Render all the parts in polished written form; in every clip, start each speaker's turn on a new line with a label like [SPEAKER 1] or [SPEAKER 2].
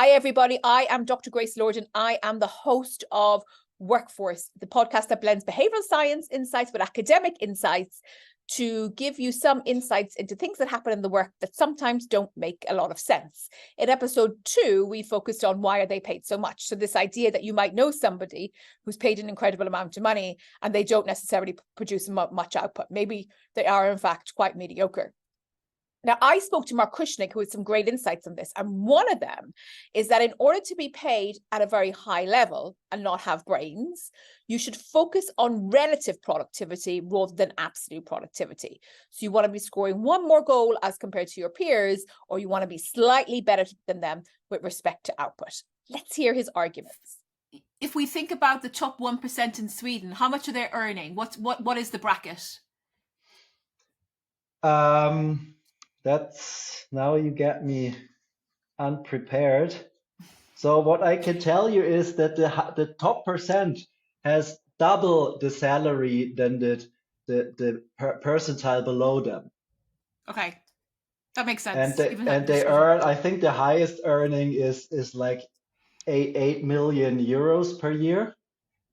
[SPEAKER 1] Hi, everybody. I am Dr. Grace Lord, and I am the host of Workforce, the podcast that blends behavioral science insights with academic insights to give you some insights into things that happen in the work that sometimes don't make a lot of sense. In episode 2, we focused on why are they paid so much? So this idea that you might know somebody who's paid an incredible amount of money and they don't necessarily produce much output. Maybe they are, in fact, quite mediocre. Now, I spoke to Marc Keuschnigg, who had some great insights on this. And one of them is that in order to be paid at a very high level and not have brains, you should focus on relative productivity rather than absolute productivity. So you want to be scoring one more goal as compared to your peers, or you want to be slightly better than them with respect to output. Let's hear his arguments.
[SPEAKER 2] If we think about the top 1% in Sweden, how much are they earning? What is the bracket?
[SPEAKER 3] That's now you get me unprepared. So what I can tell you is that the top percent has double the salary than the percentile below them.
[SPEAKER 2] Okay, that makes sense.
[SPEAKER 3] And they earn. I think the highest earning is like 8 million euros per year.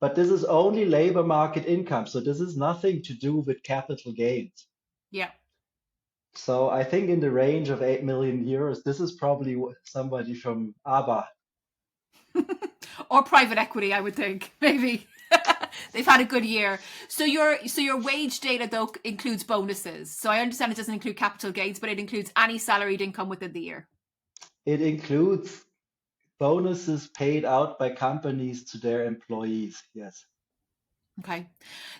[SPEAKER 3] But this is only labor market income, so this is nothing to do with capital gains.
[SPEAKER 2] Yeah.
[SPEAKER 3] So I think in the range of 8 million euros, this is probably somebody from ABBA.
[SPEAKER 2] Or private equity, I would think, maybe. They've had a good year. So your wage data, though, includes bonuses. So I understand it doesn't include capital gains, but it includes any salaried income within the year.
[SPEAKER 3] It includes bonuses paid out by companies to their employees, yes.
[SPEAKER 2] Okay.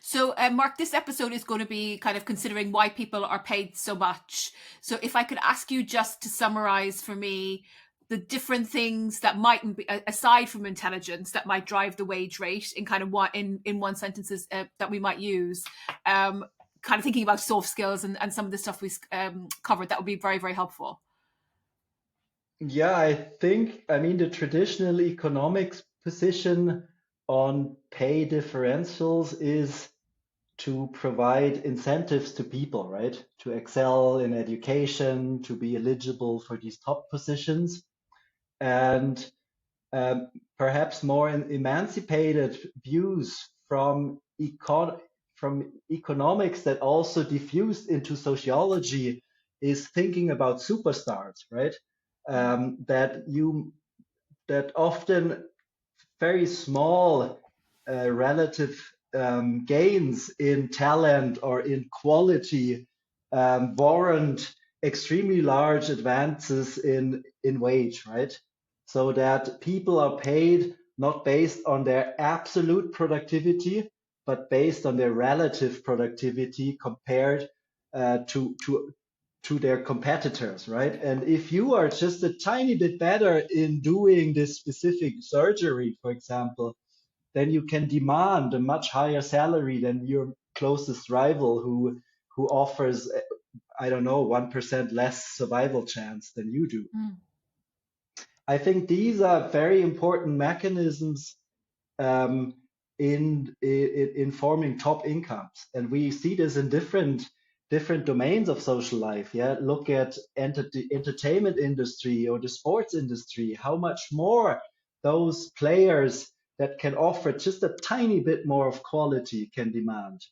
[SPEAKER 2] So, Mark, this episode is going to be kind of considering why people are paid so much. So if I could ask you just to summarize for me the different things that might be, aside from intelligence, that might drive the wage rate in kind of what in one sentences that we might use, kind of thinking about soft skills and some of the stuff we covered, that would be very, very helpful.
[SPEAKER 3] Yeah, I mean, the traditional economics position on pay differentials is to provide incentives to people, right? To excel in education, to be eligible for these top positions. And perhaps more emancipated views from economics that also diffused into sociology is thinking about superstars, right? That often very small relative gains in talent or in quality warrant extremely large advances in wage, right? So that people are paid not based on their absolute productivity, but based on their relative productivity compared to their competitors, right? And if you are just a tiny bit better in doing this specific surgery, for example, then you can demand a much higher salary than your closest rival who offers, I don't know, 1% less survival chance than you do. I think these are very important mechanisms in forming top incomes, and we see this in different domains of social life. Yeah, look at the entertainment industry or the sports industry. How much more those players that can offer just a tiny bit more of quality can demand.